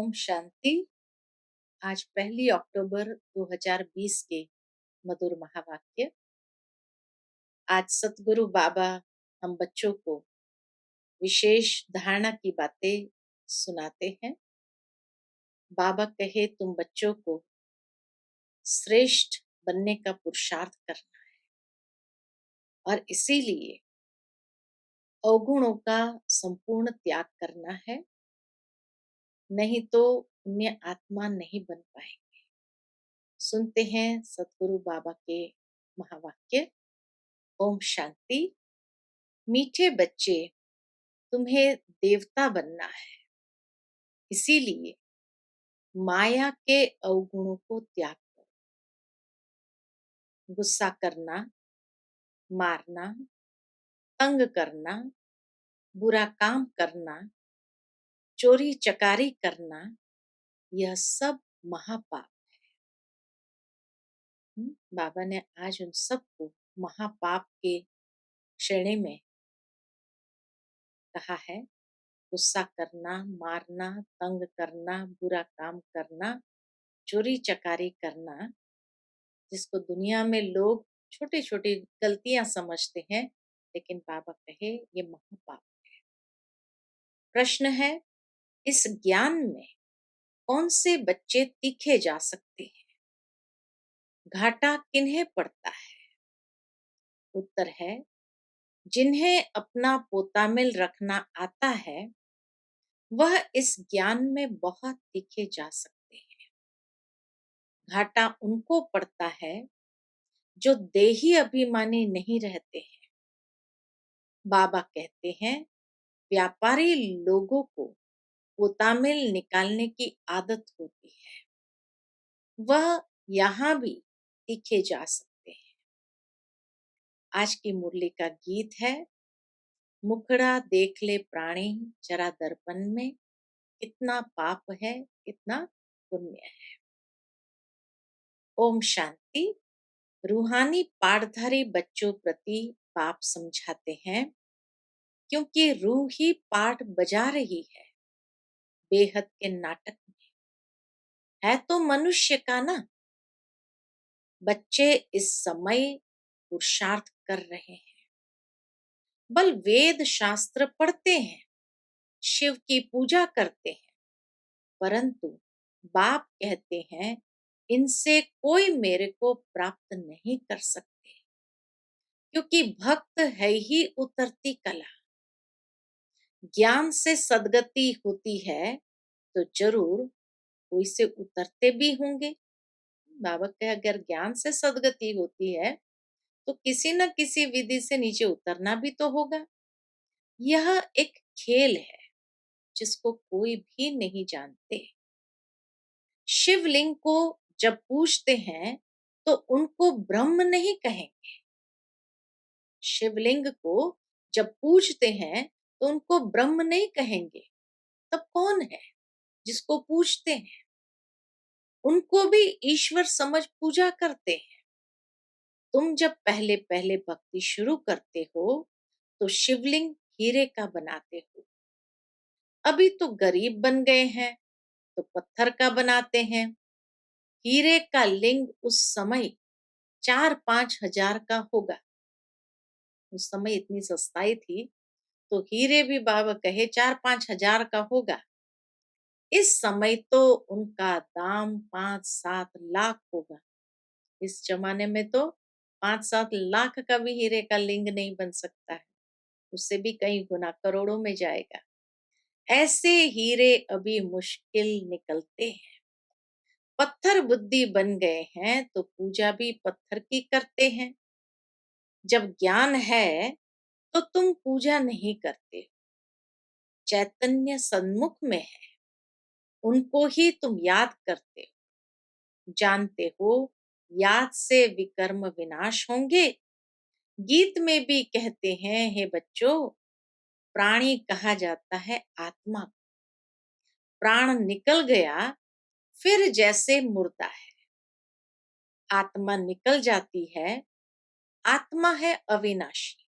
ओम शांति। आज 1 अक्टूबर 2020 के मधुर महावाक्य। आज सतगुरु बाबा हम बच्चों को विशेष धारणा की बातें सुनाते हैं। बाबा कहे तुम बच्चों को श्रेष्ठ बनने का पुरुषार्थ करना है और इसीलिए अवगुणों का संपूर्ण त्याग करना है, नहीं तो पुण्य आत्मा नहीं बन पाएंगे। सुनते हैं सतगुरु बाबा के महावाक्य। ओम शांति। मीठे बच्चे, तुम्हें देवता बनना है, इसीलिए माया के अवगुणों को त्याग करो। गुस्सा करना, मारना, तंग करना, बुरा काम करना, चोरी चकारी करना, यह सब महापाप है। बाबा ने आज उन सबको महापाप के श्रेणी में कहा है। गुस्सा करना, मारना, तंग करना, बुरा काम करना, चोरी चकारी करना, जिसको दुनिया में लोग छोटी छोटी गलतियां समझते हैं, लेकिन बाबा कहे ये महापाप है। प्रश्न है, इस ज्ञान में कौन से बच्चे तीखे जा सकते हैं? घाटा किन्हें पड़ता है? उत्तर है, जिन्हें अपना पोतामिल रखना आता है वह इस ज्ञान में बहुत तीखे जा सकते हैं। घाटा उनको पड़ता है जो देही अभिमानी नहीं रहते हैं। बाबा कहते हैं, व्यापारी लोगों को पोतामिल निकालने की आदत होती है, वह यहाँ भी तीखे जा सकते हैं। आज की मुरली का गीत है, मुखड़ा देख ले प्राणी जरा दर्पण में, कितना पाप है कितना पुण्य है। ओम शांति। रूहानी पाठधारी बच्चों प्रति पाप समझाते हैं, क्योंकि रूह ही पाठ बजा रही है बेहद के नाटक में। है तो मनुष्य का ना। बच्चे इस समय पुरुषार्थ कर रहे हैं, बल वेद शास्त्र पढ़ते हैं, शिव की पूजा करते हैं, परंतु बाप कहते हैं इनसे कोई मेरे को प्राप्त नहीं कर सकते, क्योंकि भक्त है ही उतरती कला। ज्ञान से सद्गति होती है तो जरूर कोई से उतरते भी होंगे। बाबा के अगर ज्ञान से सद्गति होती है तो किसी न किसी विधि से नीचे उतरना भी तो होगा। यह एक खेल है जिसको कोई भी नहीं जानते। शिवलिंग को जब पूजते हैं तो उनको ब्रह्म नहीं कहेंगे। शिवलिंग को जब पूजते हैं तो उनको ब्रह्म नहीं कहेंगे। तब कौन है जिसको पूजते हैं? उनको भी ईश्वर समझ पूजा करते हैं। तुम जब पहले पहले भक्ति शुरू करते हो तो शिवलिंग हीरे का बनाते हो। अभी तो गरीब बन गए हैं तो पत्थर का बनाते हैं। हीरे का लिंग उस समय 4-5 हजार का होगा। उस समय इतनी सस्ताई थी तो हीरे भी बाबा कहे 4-5 हजार का होगा। इस समय तो उनका दाम 5-7 लाख होगा। इस जमाने में तो 5-7 लाख का भी हीरे का लिंग नहीं बन सकता है, उससे भी कई गुना करोड़ों में जाएगा। ऐसे हीरे अभी मुश्किल निकलते हैं। पत्थर बुद्धि बन गए हैं तो पूजा भी पत्थर की करते हैं। जब ज्ञान है तो तुम पूजा नहीं करते। चैतन्य सन्मुख में है, उनको ही तुम याद करते हो। जानते हो याद से विकर्म विनाश होंगे। गीत में भी कहते हैं, हे बच्चों, प्राणी कहा जाता है आत्मा। प्राण निकल गया फिर जैसे मुर्दा है। आत्मा निकल जाती है, आत्मा है अविनाशी।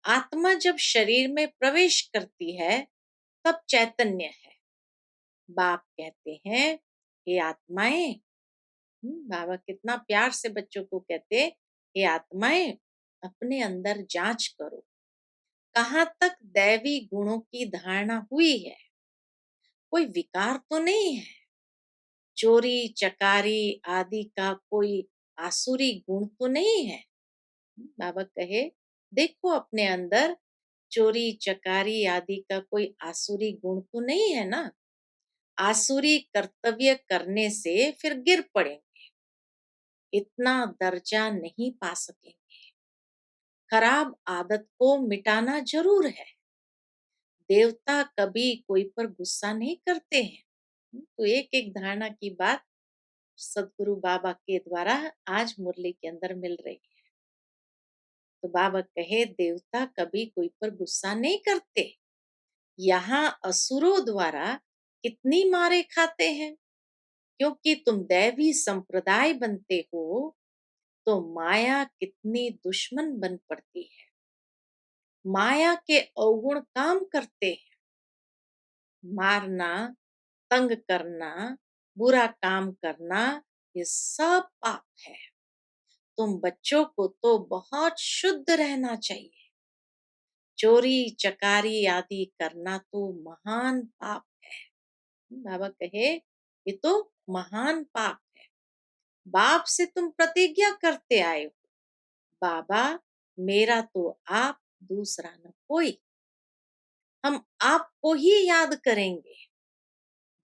आत्मा जब शरीर में प्रवेश करती है तब चैतन्य है। बाप कहते हैं, हे आत्माएं, बाबा कितना प्यार से बच्चों को कहते, हे आत्माएं, अपने अंदर जांच करो, कहाँ तक दैवी गुणों की धारणा हुई है, कोई विकार तो नहीं है, चोरी चकारी आदि का कोई आसुरी गुण तो नहीं है। बाबा कहे, देखो अपने अंदर चोरी चकारी आदि का कोई आसुरी गुण तो नहीं है ना। आसुरी कर्तव्य करने से फिर गिर पड़ेंगे, इतना दर्जा नहीं पा सकेंगे। खराब आदत को मिटाना जरूर है। देवता कभी कोई पर गुस्सा नहीं करते हैं। तो एक एक धारणा की बात सदगुरु बाबा के द्वारा आज मुरली के अंदर मिल रही है। तो बाबा कहे, देवता कभी कोई पर गुस्सा नहीं करते। यहाँ असुरों द्वारा कितनी मारे खाते हैं, क्योंकि तुम दैवी संप्रदाय बनते हो, तो माया कितनी दुश्मन बन पड़ती है। माया के अवगुण काम करते हैं, मारना, तंग करना, बुरा काम करना, ये सब पाप है। तुम बच्चों को तो बहुत शुद्ध रहना चाहिए। चोरी चकारी आदि करना तो महान पाप है। बाबा कहे, ये तो महान पाप है। बाप से तुम प्रतिज्ञा करते आए हो, बाबा मेरा तो आप, दूसरा न कोई। हम आपको ही याद करेंगे।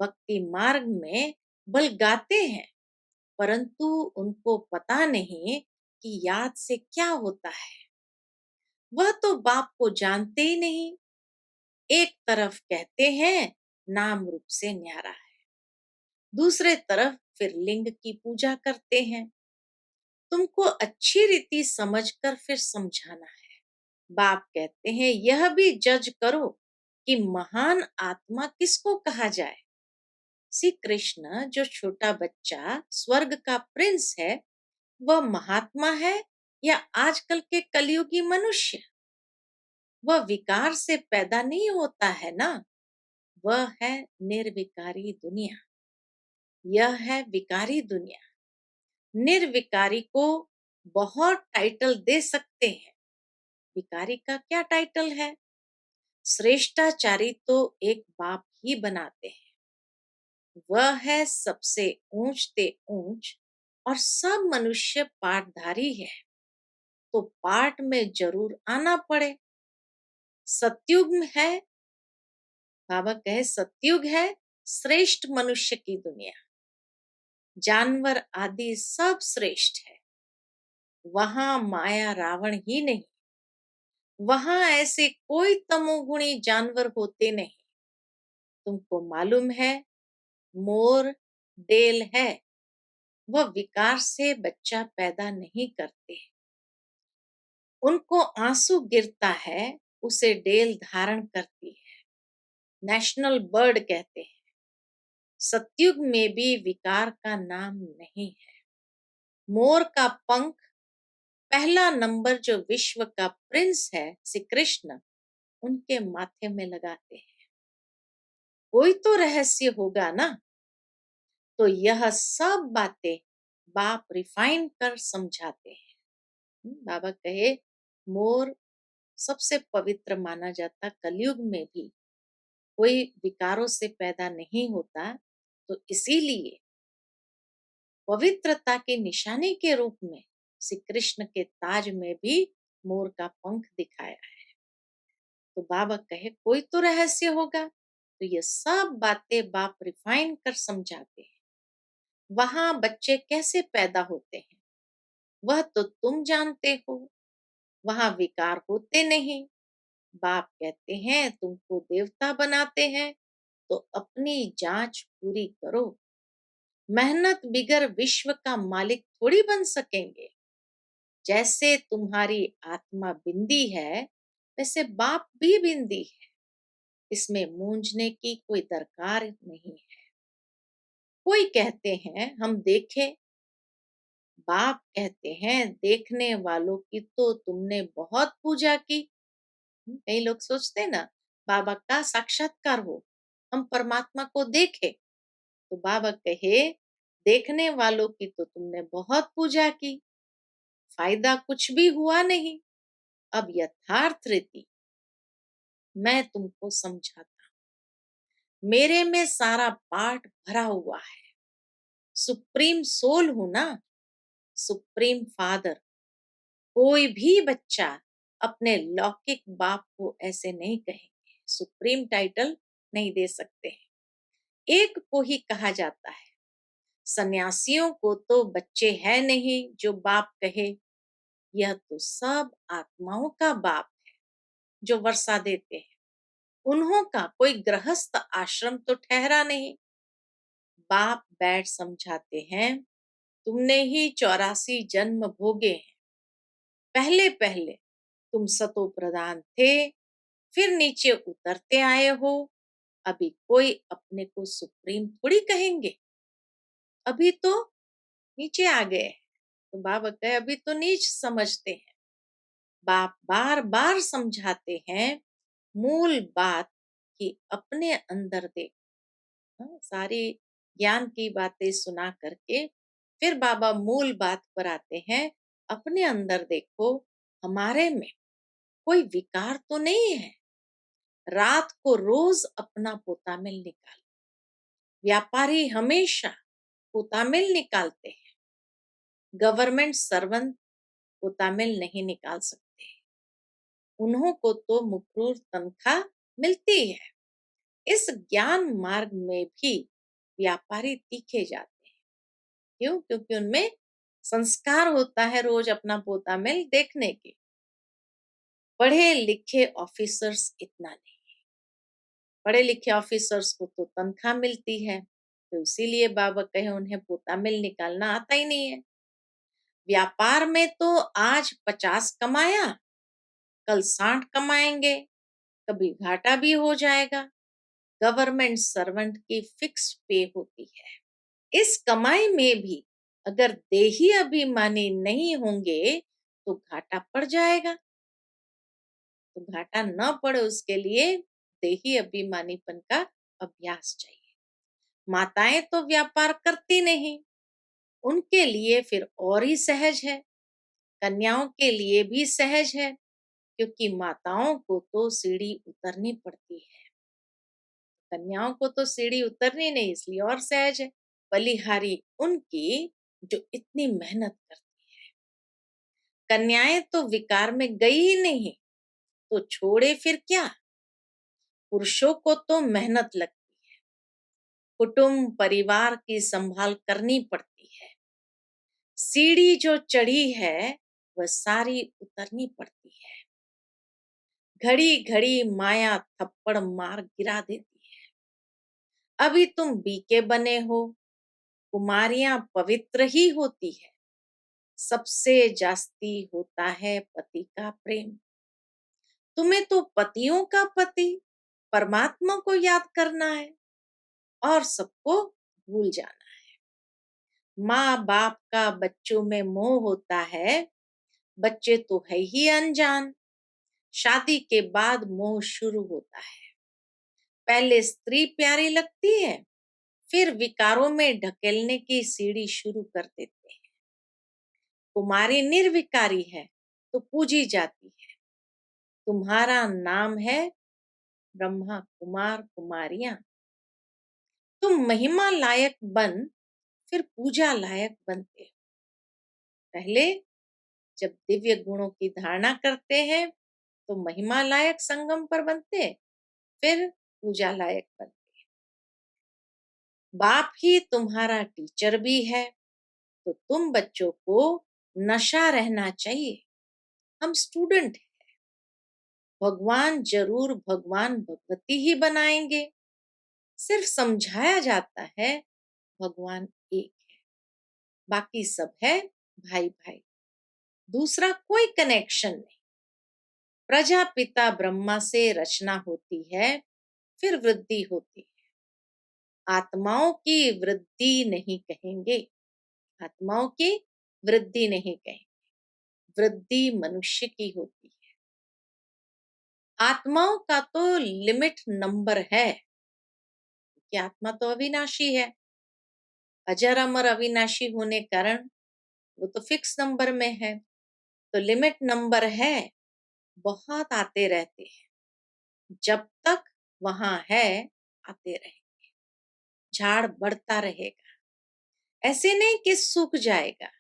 भक्ति मार्ग में बल गाते हैं, परंतु उनको पता नहीं कि याद से क्या होता है। वह तो बाप को जानते ही नहीं। एक तरफ कहते हैं नाम रूप से न्यारा है, दूसरे तरफ फिर लिंग की पूजा करते हैं। तुमको अच्छी रीति समझकर फिर समझाना है। बाप कहते हैं, यह भी जज करो कि महान आत्मा किसको कहा जाए। श्री कृष्ण जो छोटा बच्चा स्वर्ग का प्रिंस है, वह महात्मा है या आजकल के कलयुगी मनुष्य। वह विकार से पैदा नहीं होता है ना, वह है निर्विकारी दुनिया। यह है विकारी दुनिया। निर्विकारी को बहुत टाइटल दे सकते हैं, विकारी का क्या टाइटल है। श्रेष्ठाचारी तो एक बाप ही बनाते हैं। वह है सबसे ऊंचते ऊंच, और सब मनुष्य पाठधारी है, तो पाठ में जरूर आना पड़े। सतयुग में है, बाबा कहे सतयुग है श्रेष्ठ मनुष्य की दुनिया। जानवर आदि सब श्रेष्ठ है। वहां माया रावण ही नहीं, वहां ऐसे कोई तमोगुणी जानवर होते नहीं। तुमको मालूम है, मोर डेल है, वह विकार से बच्चा पैदा नहीं करते। उनको आंसू गिरता है, उसे डेल धारण करती है, नेशनल बर्ड कहते हैं। सतयुग में भी विकार का नाम नहीं है। मोर का पंख पहला नंबर जो विश्व का प्रिंस है श्री कृष्ण, उनके माथे में लगाते हैं। कोई तो रहस्य होगा ना। तो यह सब बातें बाप रिफाइन कर समझाते हैं। बाबा कहे, मोर सबसे पवित्र माना जाता, कलयुग में भी कोई विकारों से पैदा नहीं होता, तो इसीलिए पवित्रता की निशानी के रूप में श्री कृष्ण के ताज में भी मोर का पंख दिखाया है। तो बाबा कहे, कोई तो रहस्य होगा। तो ये सब बातें बाप रिफाइन कर समझाते हैं। वहां बच्चे कैसे पैदा होते हैं, वह तो तुम जानते हो। वहां विकार होते नहीं। बाप कहते हैं, तुमको देवता बनाते हैं, तो अपनी जांच पूरी करो। मेहनत बिगर विश्व का मालिक थोड़ी बन सकेंगे। जैसे तुम्हारी आत्मा बिंदी है, वैसे बाप भी बिंदी है। इसमें मूंझने की कोई दरकार नहीं है। कोई कहते हैं हम देखें, बाप कहते हैं देखने वालों की तो तुमने बहुत पूजा की। कई लोग सोचते हैं ना, बाबा का साक्षात्कार हो, हम परमात्मा को देखें, तो बाबा कहे, देखने वालों की तो तुमने बहुत पूजा की, फायदा कुछ भी हुआ नहीं। अब यथार्थ रीति मैं तुमको समझाता हूं। मेरे में सारा पाठ भरा हुआ है। सुप्रीम सोल हूं ना, सुप्रीम फादर। कोई भी बच्चा अपने लौकिक बाप को ऐसे नहीं कहेंगे, सुप्रीम टाइटल नहीं दे सकते हैं। एक को ही कहा जाता है। सन्यासियों को तो बच्चे है नहीं जो बाप कहे। यह तो सब आत्माओं का बाप है जो वर्षा देते हैं। उन्हों का कोई गृहस्थ आश्रम तो ठहरा नहीं। बाप बैठ समझाते हैं, तुमने ही 84 जन्म भोगे हैं। पहले पहले तुम सतो प्रधान थे, फिर नीचे उतरते आए हो। अभी कोई अपने को सुप्रीम थोड़ी कहेंगे, अभी तो नीचे आ गए हैं। तो बाबा कहे, अभी तो नीच समझते हैं। बाप बार बार समझाते हैं, मूल बात कि अपने अंदर देख। सारी ज्ञान की बातें सुना करके फिर बाबा मूल बात पर आते हैं। अपने अंदर देखो, हमारे में कोई विकार तो नहीं है। रात को रोज अपना पोतामिल निकाल। व्यापारी हमेशा पोतामिल निकालते हैं। गवर्नमेंट सर्वेंट पोतामिल नहीं निकाल सकते। उन्हों को तो मुकरूर तनख्वाह मिलती है। इस ज्ञान मार्ग में भी व्यापारी तीखे जाते हैं। क्यों? क्योंकि उनमें संस्कार होता है रोज अपना पोतामिल देखने के। पढ़े लिखे ऑफिसर्स इतना नहीं। पढ़े लिखे ऑफिसर्स को तो तनख्वाह मिलती है, तो इसीलिए बाबा कहे उन्हें पोतामिल निकालना आता ही नहीं है। व्यापार में तो आज 50 कमाया, कल 60 कमाएंगे, कभी घाटा भी हो जाएगा। गवर्नमेंट सर्वेंट की फिक्स पे होती है। इस कमाई में भी अगर देही अभिमानी नहीं होंगे तो घाटा पड़ जाएगा। तो घाटा न पड़े उसके लिए देही अभिमानीपन का अभ्यास चाहिए। माताएं तो व्यापार करती नहीं, उनके लिए फिर और ही सहज है। कन्याओं के लिए भी सहज है, क्योंकि माताओं को तो सीढ़ी उतरनी पड़ती है। कन्याओं को तो सीढ़ी उतरनी नहीं, इसलिए और सहज है। बलिहारी उनकी जो इतनी मेहनत करती है। कन्याएं तो विकार में गई ही नहीं, तो छोड़े फिर क्या। पुरुषों को तो मेहनत लगती है, कुटुंब परिवार की संभाल करनी पड़ती है। सीढ़ी जो चढ़ी है वह सारी उतरनी पड़ती है। घड़ी घड़ी माया थप्पड़ मार गिरा देती है। अभी तुम बीके बने हो, कुमारियां पवित्र ही होती है। सबसे जास्ती होता है पति का प्रेम। तुम्हें तो पतियों का पति परमात्मा को याद करना है और सबको भूल जाना है। माँ बाप का बच्चों में मोह होता है। बच्चे तो है ही अनजान। शादी के बाद मोह शुरू होता है। पहले स्त्री प्यारी लगती है, फिर विकारों में ढकेलने की सीढ़ी शुरू कर देते हैं। कुमारी निर्विकारी है तो पूजी जाती है। तुम्हारा नाम है ब्रह्मा कुमार कुमारियां। तुम महिमा लायक बन, फिर पूजा लायक बनते हो। पहले जब दिव्य गुणों की धारणा करते हैं तो महिमा लायक संगम पर बनते, फिर पूजा लायक बनते। बाप ही तुम्हारा टीचर भी है, तो तुम बच्चों को नशा रहना चाहिए। हम स्टूडेंट हैं। भगवान जरूर भगवान भगवती ही बनाएंगे। सिर्फ समझाया जाता है भगवान एक है, बाकी सब है भाई भाई। दूसरा कोई कनेक्शन नहीं। प्रजापिता ब्रह्मा से रचना होती है, फिर वृद्धि होती है। आत्माओं की वृद्धि नहीं कहेंगे। आत्माओं की वृद्धि नहीं कहेंगे। वृद्धि मनुष्य की होती है। आत्माओं का तो लिमिट नंबर है, कि आत्मा तो अविनाशी है। अजर अमर अविनाशी होने कारण वो तो फिक्स नंबर में है, तो लिमिट नंबर है, बहुत आते रहते हैं। जब तक वहां है, आते रहे, झाड़ बढ़ता रहेगा। ऐसे नहीं कि सूख जाएगा।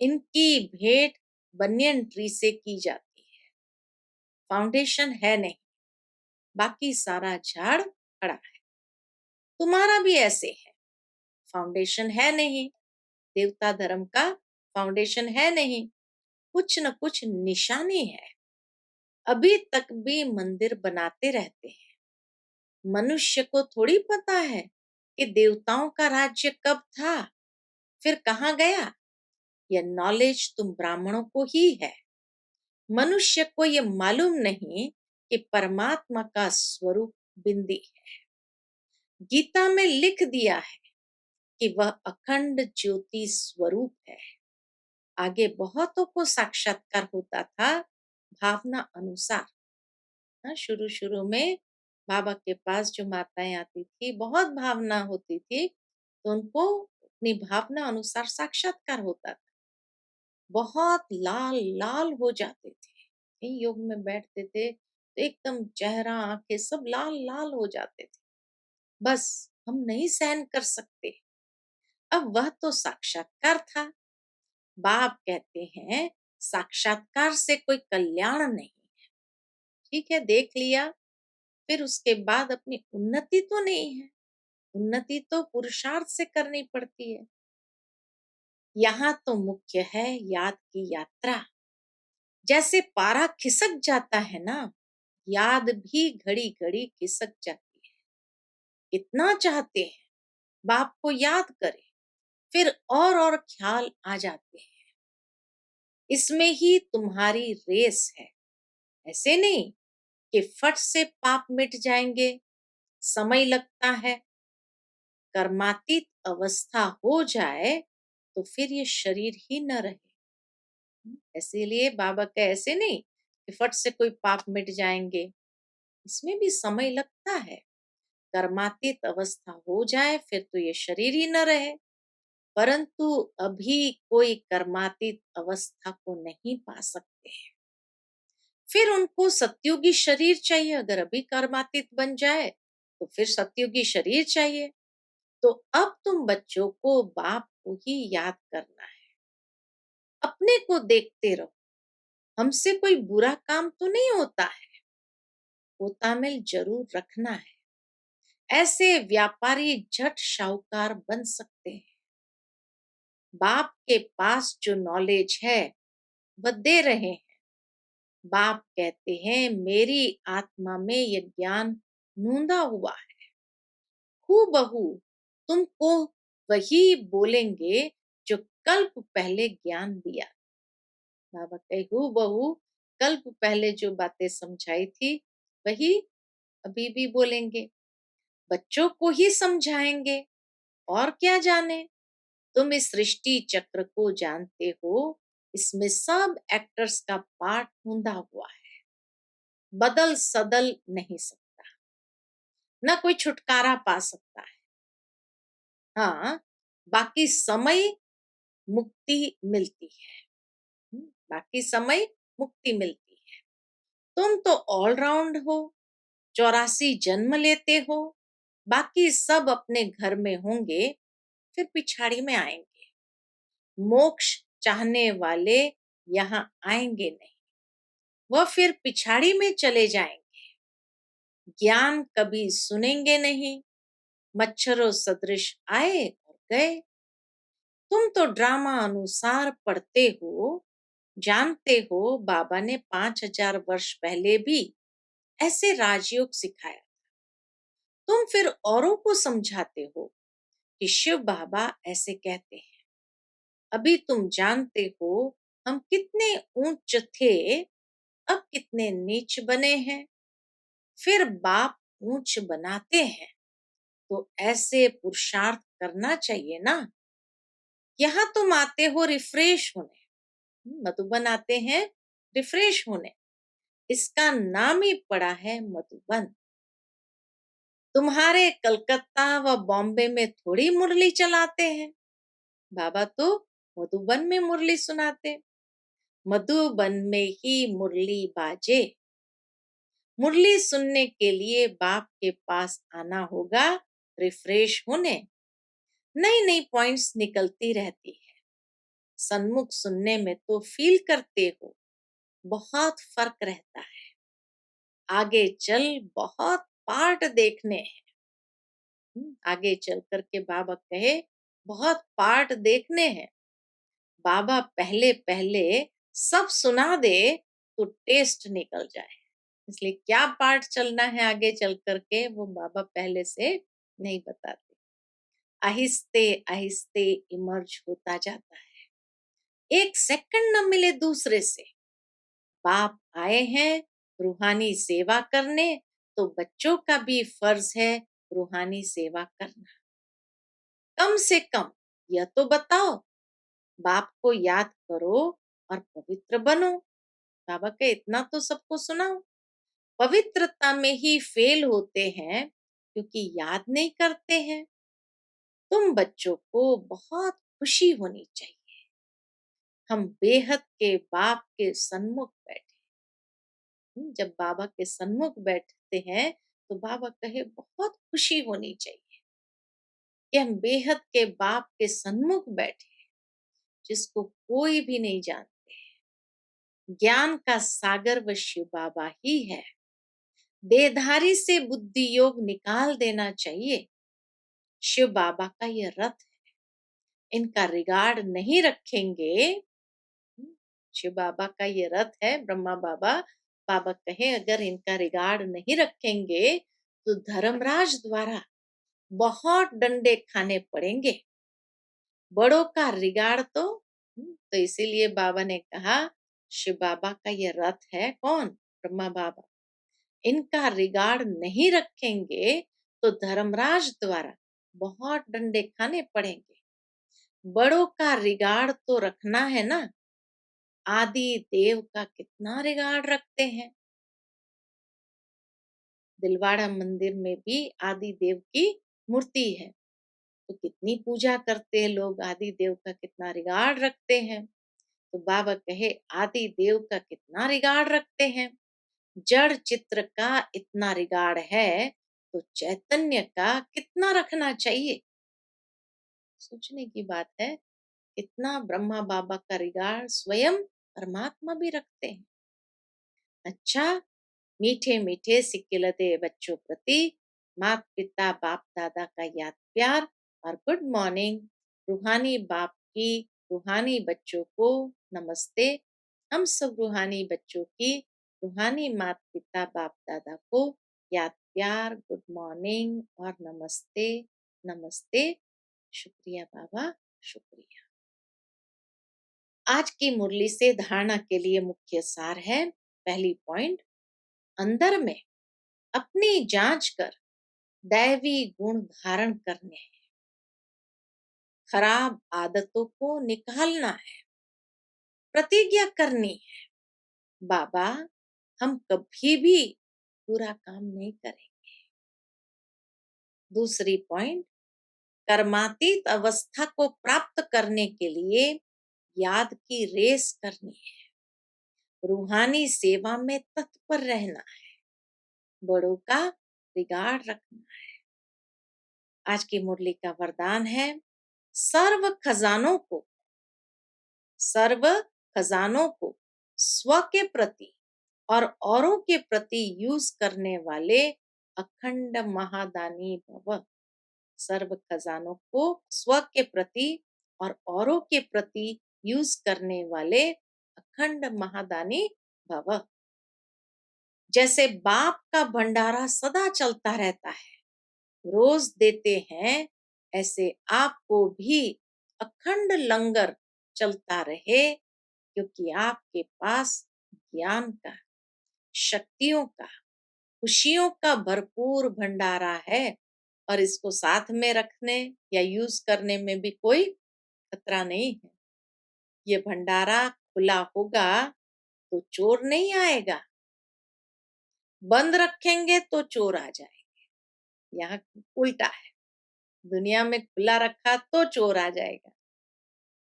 इनकी भेंट बनियन ट्री से की जाती है। फाउंडेशन है नहीं, बाकी सारा झाड़ खड़ा है। तुम्हारा भी ऐसे है, फाउंडेशन है नहीं, देवता धर्म का फाउंडेशन है नहीं, कुछ न कुछ निशानी है। अभी तक भी मंदिर बनाते रहते हैं। मनुष्य को थोड़ी पता है कि देवताओं का राज्य कब था, फिर कहाँ गया। यह नॉलेज तुम ब्राह्मणों को ही है। मनुष्य को ये मालूम नहीं कि परमात्मा का स्वरूप बिंदी है। गीता में लिख दिया है कि वह अखंड ज्योति स्वरूप है। आगे बहुतों को साक्षात्कार होता था भावना अनुसार। शुरू शुरू में बाबा के पास जो माताएं आती थी, बहुत भावना होती थी, तो उनको अपनी भावना अनुसार साक्षात्कार होता था। बहुत लाल लाल हो जाते थे, योग में बैठते थे तो एकदम चेहरा आंखें सब लाल लाल हो जाते थे। बस हम नहीं सहन कर सकते। अब वह तो साक्षात्कार था। बाप कहते हैं साक्षात्कार से कोई कल्याण नहीं। ठीक है, देख लिया, फिर उसके बाद अपनी उन्नति तो नहीं है। उन्नति तो पुरुषार्थ से करनी पड़ती है। यहाँ तो मुख्य है याद की यात्रा। जैसे पारा खिसक जाता है ना, याद भी घड़ी घड़ी खिसक जाती है। इतना चाहते हैं बाप को याद करें, फिर और ख्याल आ जाते हैं। इसमें ही तुम्हारी रेस है। ऐसे नहीं कि फट से पाप मिट जाएंगे, समय लगता है। कर्मातीत अवस्था हो जाए तो फिर ये शरीर ही न रहे। इसीलिए बाबा का ऐसे नहीं कि फट से कोई पाप मिट जाएंगे, इसमें भी समय लगता है। कर्मातीत अवस्था हो जाए फिर तो ये शरीर ही न रहे। परंतु अभी कोई कर्मातीत अवस्था को नहीं पा सकते हैं। फिर उनको सत्युगी शरीर चाहिए। अगर अभी कर्मातीत बन जाए तो फिर सत्युगी शरीर चाहिए। तो अब तुम बच्चों को बाप को ही याद करना है। अपने को देखते रहो। हमसे कोई बुरा काम तो नहीं होता है, वो तामिल जरूर रखना है। ऐसे व्यापारी झट शाहूकार बन सकते हैं। बाप के पास जो नॉलेज है वह दे रहे हैं। बाप कहते हैं मेरी आत्मा में यह ज्ञान नूंदा हुआ है। हूबहू तुमको वही बोलेंगे जो कल्प पहले ज्ञान दिया। बाबा कहे हूबहू कल्प पहले जो बातें समझाई थी वही अभी भी बोलेंगे, बच्चों को ही समझाएंगे। और क्या जाने। तुम इस सृष्टि चक्र को जानते हो, इसमें सब एक्टर्स का पार्ट ढूंढा हुआ है। बदल सदल नहीं सकता, न कोई छुटकारा पा सकता है। हाँ, बाकी समय मुक्ति मिलती है। बाकी समय मुक्ति मिलती है। तुम तो ऑलराउंड हो, 84 जन्म लेते हो। बाकी सब अपने घर में होंगे, फिर पिछाड़ी में आएंगे। मोक्ष चाहने वाले यहाँ आएंगे नहीं, वह फिर पिछाड़ी में चले जाएंगे। ज्ञान कभी सुनेंगे नहीं, मच्छरों सदृश आए और गए। तुम तो ड्रामा अनुसार पढ़ते हो, जानते हो बाबा ने 5000 वर्ष पहले भी ऐसे राजयोग सिखाया। तुम फिर औरों को समझाते हो कि शिव बाबा ऐसे कहते हैं। अभी तुम जानते हो हम कितने ऊंच थे, अब कितने नीच बने हैं। फिर बाप ऊंच बनाते हैं तो ऐसे पुरुषार्थ करना चाहिए ना। यहाँ तुम आते हो रिफ्रेश होने, मधुबन आते हैं रिफ्रेश होने। इसका नाम ही पड़ा है मधुबन। तुम्हारे कलकत्ता व बॉम्बे में थोड़ी मुरली चलाते हैं, बाबा तो मधुबन में मुरली सुनाते। मधुबन में ही मुरली बाजे, मुरली सुनने के लिए बाप के पास आना होगा, रिफ्रेश होने। नई नई पॉइंट्स निकलती रहती है, सन्मुख सुनने में तो फील करते हो, बहुत फर्क रहता है। आगे चल बहुत पार्ट देखने हैं। आगे चल करके बाबा कहे बहुत पार्ट देखने हैं। बाबा पहले पहले सब सुना दे तो टेस्ट निकल जाए, इसलिए क्या पार्ट चलना है आगे चल करके वो बाबा पहले से नहीं बताते। आहिस्ते आहिस्ते इमर्ज होता जाता है, एक सेकंड न मिले दूसरे से। बाप आए हैं रूहानी सेवा करने, तो बच्चों का भी फर्ज है रूहानी सेवा करना। कम से कम यह तो बताओ, बाप को याद करो और पवित्र बनो। बाबा के इतना तो सबको सुनाओ। पवित्रता में ही फेल होते हैं क्योंकि याद नहीं करते हैं। तुम बच्चों को बहुत खुशी होनी चाहिए, हम बेहद के बाप के सन्मुख बैठे। जब बाबा के सन्मुख बैठते हैं तो बाबा कहे बहुत खुशी होनी चाहिए कि हम बेहद के बाप के सन्मुख बैठे, जिसको कोई भी नहीं जानते। ज्ञान का सागर व शिव बाबा ही है। देहधारी से बुद्धि योग निकाल देना चाहिए। शिव बाबा का ये रथ है, इनका रिगार्ड नहीं रखेंगे। शिव बाबा का ये रथ है, ब्रह्मा बाबा। बाबा कहे अगर इनका रिगार्ड नहीं रखेंगे तो धर्मराज द्वारा बहुत डंडे खाने पड़ेंगे। बड़ों का रिगार्ड तो इसीलिए बाबा ने कहा शिव बाबा का ये रथ है। कौन? ब्रह्मा बाबा। इनका रिगार्ड नहीं रखेंगे तो धर्मराज द्वारा बहुत डंडे खाने पड़ेंगे। बड़ों का रिगार्ड तो रखना है ना। आदि देव का कितना रिगार्ड रखते हैं। दिलवाड़ा मंदिर में भी आदि देव की मूर्ति है, तो कितनी पूजा करते हैं लोग, आदि देव का कितना रिगार्ड रखते हैं। तो बाबा कहे आदि देव का कितना रिगार्ड रखते हैं। जड़ चित्र का इतना रिगार्ड है तो चैतन्य का कितना रखना चाहिए। सोचने की बात है, इतना ब्रह्मा बाबा का रिगार्ड स्वयं परमात्मा भी रखते हैं। अच्छा, मीठे मीठे सिक्किलते बच्चों प्रति माता पिता बाप दादा का याद प्यार और गुड मॉर्निंग। रूहानी बाप की रूहानी बच्चों को नमस्ते। हम सब रूहानी बच्चों की रूहानी माता पिता बाप दादा को याद प्यार, गुड मॉर्निंग और नमस्ते। नमस्ते। शुक्रिया बाबा, शुक्रिया। आज की मुरली से धारणा के लिए मुख्य सार है। पहली पॉइंट, अंदर में अपनी जांच कर दैवी गुण धारण करने हैं। खराब आदतों को निकालना है। प्रतिज्ञा करनी है, बाबा हम कभी भी बुरा काम नहीं करेंगे। दूसरी पॉइंट, कर्मातीत अवस्था को प्राप्त करने के लिए याद की रेस करनी है। रूहानी सेवा में तत्पर रहना है। बड़ों का रिगार्ड रखना है। आज की मुरली का वरदान है, सर्व खजानों को स्व के प्रति और औरों के प्रति यूज करने वाले अखंड महादानी भव। सर्व खजानों को स्व के प्रति और औरों के प्रति यूज करने वाले अखंड महादानी भव। जैसे बाप का भंडारा सदा चलता रहता है, रोज देते हैं, ऐसे आपको भी अखंड लंगर चलता रहे, क्योंकि आपके पास ज्ञान का, शक्तियों का, खुशियों का भरपूर भंडारा है। और इसको साथ में रखने या यूज करने में भी कोई खतरा नहीं है। ये भंडारा खुला होगा तो चोर नहीं आएगा, बंद रखेंगे तो चोर आ जाएगा। यहाँ उल्टा है। दुनिया में खुला रखा तो चोर आ जाएगा,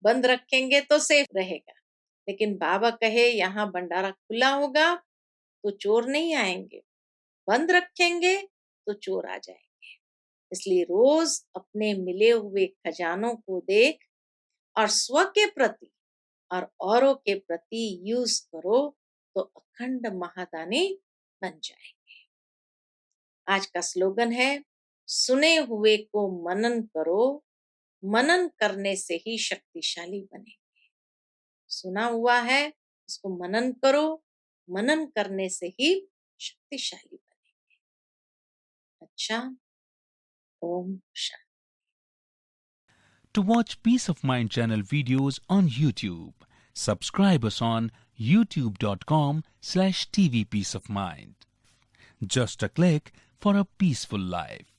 बंद रखेंगे तो सेफ रहेगा। लेकिन बाबा कहे यहाँ भंडारा खुला होगा तो चोर नहीं आएंगे, बंद रखेंगे तो चोर आ जाएंगे। इसलिए रोज अपने मिले हुए खजानों को देख और स्व के प्रति और औरों के प्रति यूज करो तो अखंड महादानी बन जाएंगे। आज का स्लोगन है, सुने हुए को मनन करो, मनन करने से ही शक्तिशाली बनेंगे। सुना हुआ है उसको मनन करो, मनन करने से ही शक्तिशाली बनेंगे। अच्छा, Om Shanti. To watch Peace of Mind channel videos on YouTube, subscribe us on youtube.com/tvpeaceofmind. Just a click for a peaceful life.